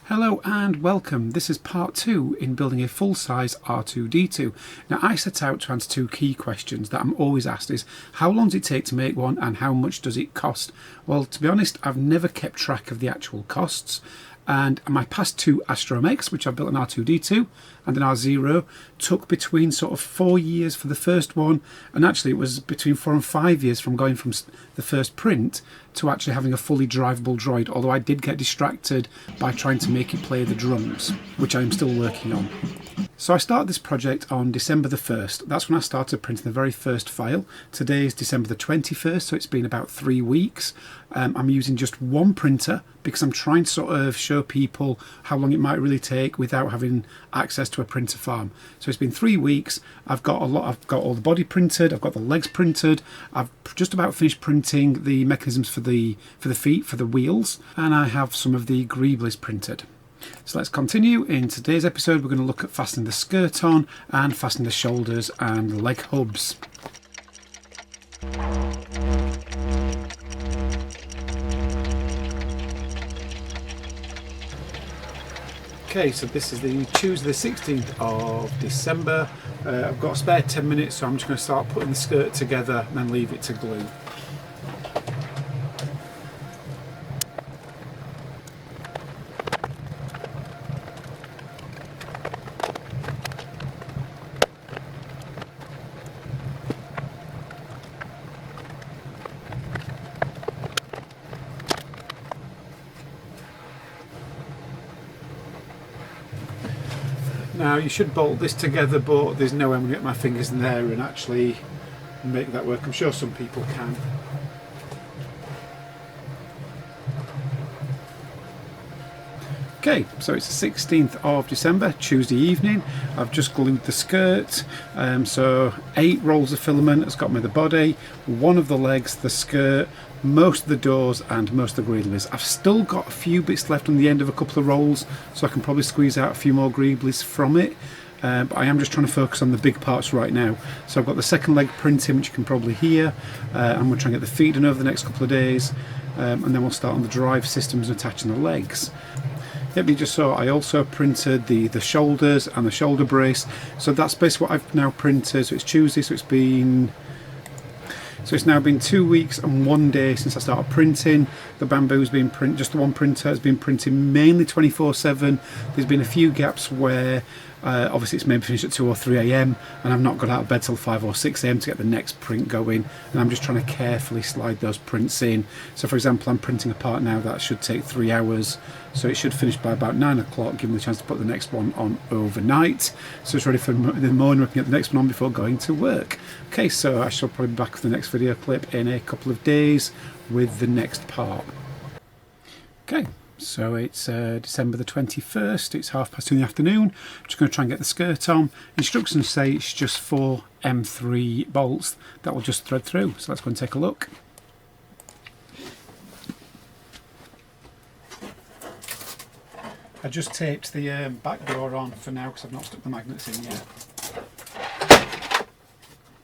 Hello and welcome. This is part 2 in building a full-size R2D2. Now I set out to answer two key questions that I'm always asked is how long does it take to make one and how much does it cost? Well, to be honest, I've never kept track of the actual costs, and my past two Astro X, which I built an R2D2 and an R0, took between sort of 4 years for the first one, and actually it was between 4 and 5 years from going from the first print to actually having a fully drivable droid, although I did get distracted by trying to make it play the drums, which I'm still working on. So I started this project on December the 1st. That's when I started printing the very first file. Today is December the 21st, so it's been about 3 weeks. I'm using just one printer because I'm trying to sort of show people how long it might really take without having access to a printer farm. So it's been 3 weeks. I've got all the body printed, I've got the legs printed, I've just about finished printing the mechanisms for the feet, for the wheels, and I have some of the greeblies printed. So let's continue. In today's episode we're going to look at fastening the skirt on and fastening the shoulders and leg hubs. Okay, so this is the Tuesday the 16th of December. I've got a spare 10 minutes, so I'm just going to start putting the skirt together and then leave it to glue. Now you should bolt this together, but there's no way I'm going to get my fingers in there and actually make that work. I'm sure some people can. Okay, so it's the 16th of December, Tuesday evening. I've just glued the skirt, so 8 rolls of filament has got me the body, 1 of the legs, the skirt, most of the doors and most of the greeblies. I've still got a few bits left on the end of a couple of rolls, so I can probably squeeze out a few more greeblies from it. But I am just trying to focus on the big parts right now. So I've got the second leg printing, which you can probably hear. I'm going to try and get the feet done over the next couple of days, and then we'll start on the drive systems and attaching the legs. Yep, you just saw I also printed the shoulders and the shoulder brace. So that's basically what I've now printed. So it's Tuesday, so it's now been 2 weeks and 1 day since I started printing. The bamboo's been printed, just the one printer has been printing mainly 24/7. There's been a few gaps where obviously it's maybe finished at 2 or 3 AM and I've not got out of bed till 5 or 6 AM to get the next print going, and I'm just trying to carefully slide those prints in. So for example, I'm printing a part now that should take 3 hours, so it should finish by about 9 o'clock, giving me the chance to put the next one on overnight, so it's ready for the morning. We can get the next one on before going to work. Okay, so I shall probably be back with the next video clip in a couple of days with the next part. Okay, so it's December the 21st, it's 2:30 in the afternoon. I'm just going to try and get the skirt on. Instructions say it's just 4 M3 bolts that will just thread through, so let's go and take a look. I just taped the back door on for now because I've not stuck the magnets in yet,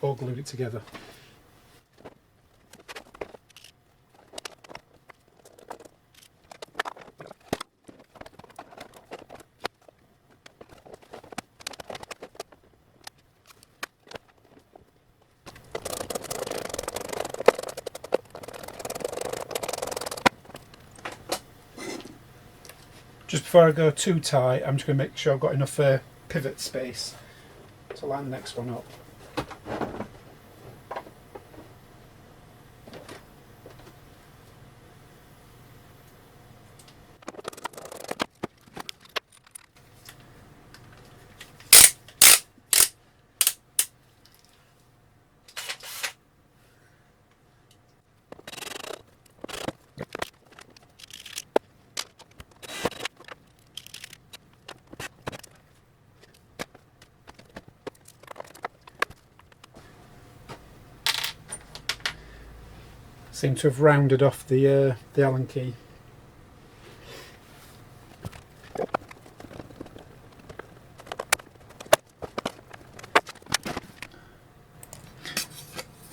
or glued it together. Just before I go too tight, I'm just going to make sure I've got enough pivot space to line the next one up. Seem to have rounded off the Allen key.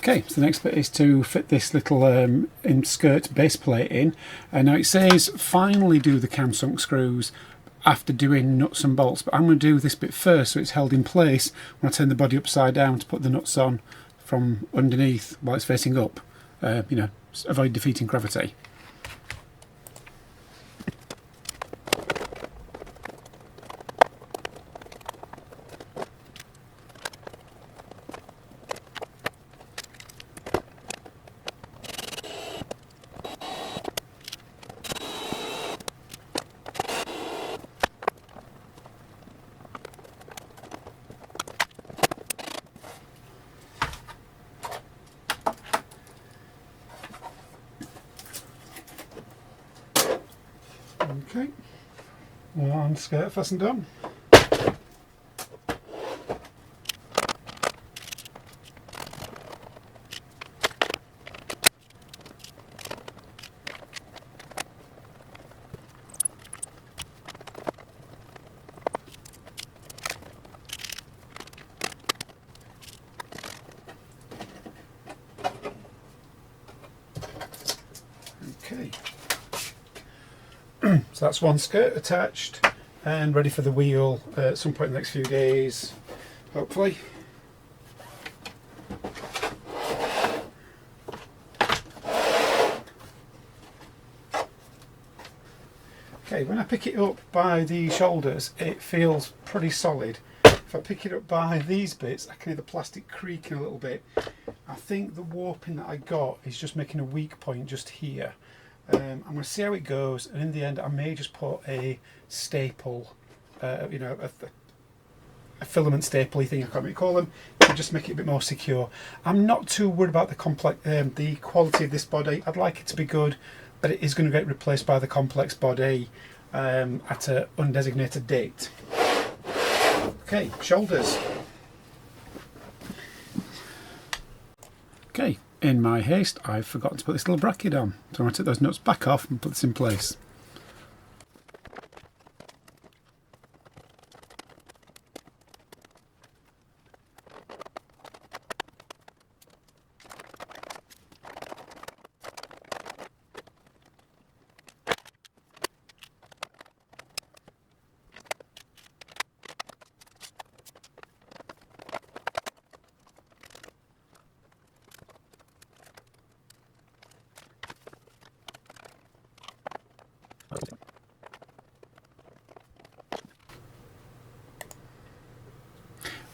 Okay, so the next bit is to fit this little skirt base plate in. Now it says finally do the cam sunk screws after doing nuts and bolts, but I'm going to do this bit first so it's held in place when I turn the body upside down to put the nuts on from underneath while it's facing up. You know, avoid defeating gravity. Okay, one skirt fastened on. Okay. So that's one skirt attached and ready for the wheel at some point in the next few days, hopefully. Okay, when I pick it up by the shoulders it feels pretty solid. If I pick it up by these bits I can hear the plastic creaking a little bit. I think the warping that I got is just making a weak point just here. I'm going to see how it goes, and in the end I may just put a staple, you know, a filament stapley thing, I can't really call them, to just make it a bit more secure. I'm not too worried about the quality of this body. I'd like it to be good, but it is going to get replaced by the complex body at an undesignated date. Okay, shoulders. Okay. In my haste, I've forgotten to put this little bracket on, so I'm going to take those nuts back off and put this in place.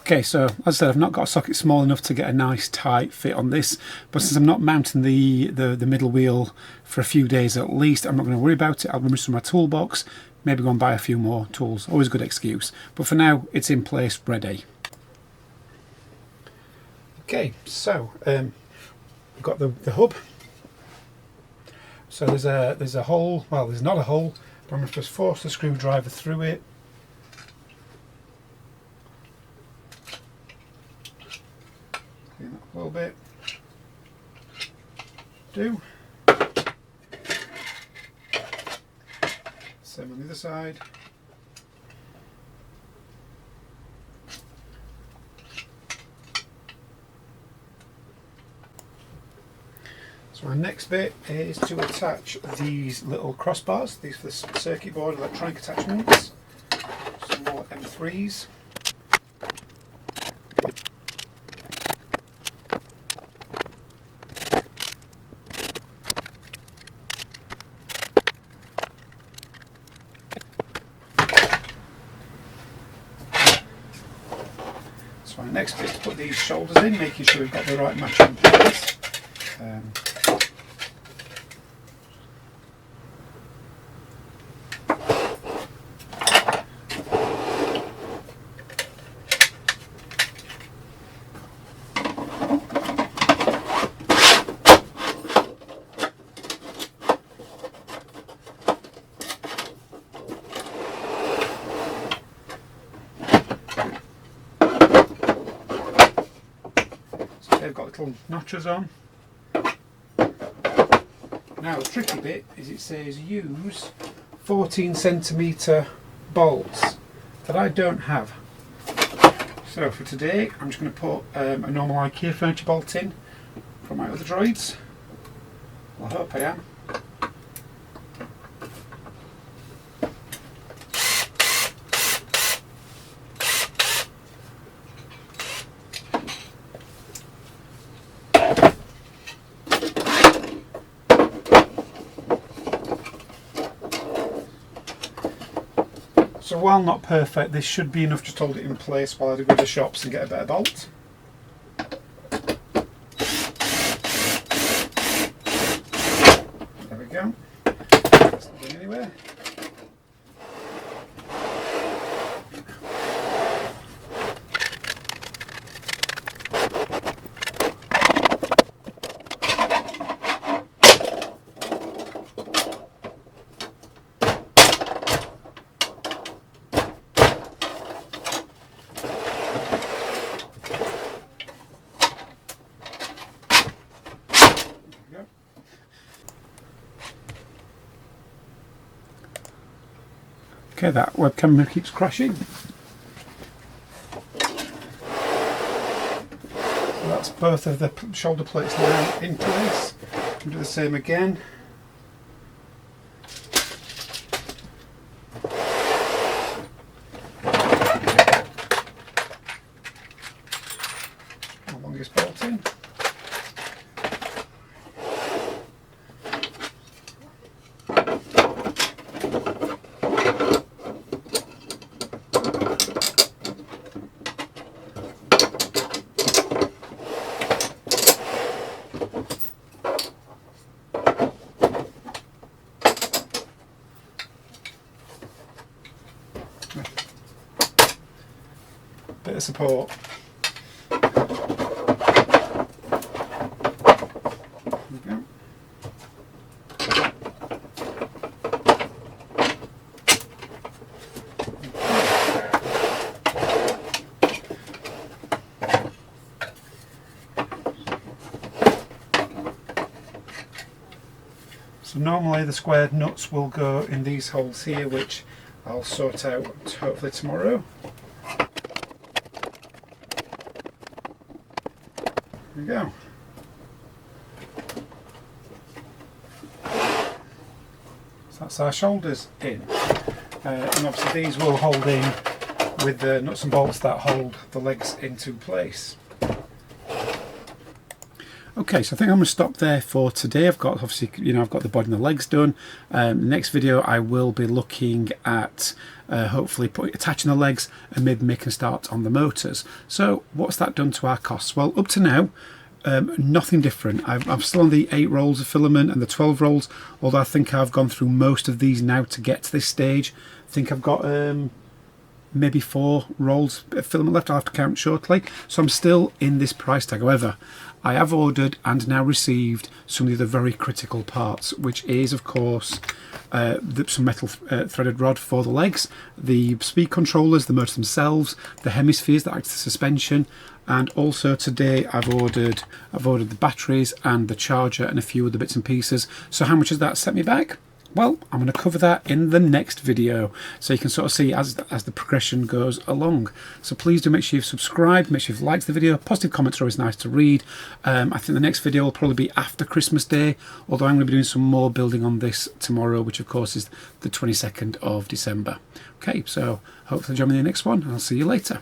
Okay, so as I said, I've not got a socket small enough to get a nice tight fit on this, but since I'm not mounting the middle wheel for a few days at least, I'm not going to worry about it. I'll remove some of my toolbox, maybe go and buy a few more tools, always a good excuse. But for now, it's in place, ready. Okay, so we've got the hub. So there's a hole, well there's not a hole, but I'm going to just force the screwdriver through it. Clean that a little bit. Do. Same on the other side. So our next bit is to attach these little crossbars, these for the circuit board electronic attachments, some more M3s. So our next bit is to put these shoulders in, making sure we've got the right matching parts. They've got little notches on. Now the tricky bit is it says use 14cm bolts that I don't have. So for today I'm just going to put a normal IKEA furniture bolt in. from my other droids. I hope I am. So while not perfect, this should be enough to hold it in place while I go to the shops and get a better bolt. There we go. That's not going anywhere. Okay, that webcam keeps crashing. So that's both of the shoulder plates now in place. We'll do the same again. The longest bolt in. Bit of support. There we go. So normally the squared nuts will go in these holes here, which I'll sort out hopefully tomorrow. There we go. So that's our shoulders in. And obviously these will hold in with the nuts and bolts that hold the legs into place. Okay, so I think I'm going to stop there for today. I've got obviously, I've got the body and the legs done. The next video I will be looking at hopefully attaching the legs and maybe making a start on the motors. So what's that done to our costs? Well, up to now, nothing different. I'm still on the 8 rolls of filament and the 12 rolls, although I think I've gone through most of these now to get to this stage. I think I've got maybe 4 rolls of filament left. I'll have to count shortly. So I'm still in this price tag. However, I have ordered and now received some of the very critical parts, which is of course some metal threaded rod for the legs, the speed controllers, the motors themselves, the hemispheres that act as suspension, and also today I've ordered the batteries and the charger and a few other bits and pieces. So how much has that set me back? Well, I'm going to cover that in the next video, so you can sort of see as the progression goes along. So please do make sure you've subscribed, make sure you've liked the video. Positive comments are always nice to read. I think the next video will probably be after Christmas Day, although I'm going to be doing some more building on this tomorrow, which of course is the 22nd of December. Okay, so hopefully join me in the next one, and I'll see you later.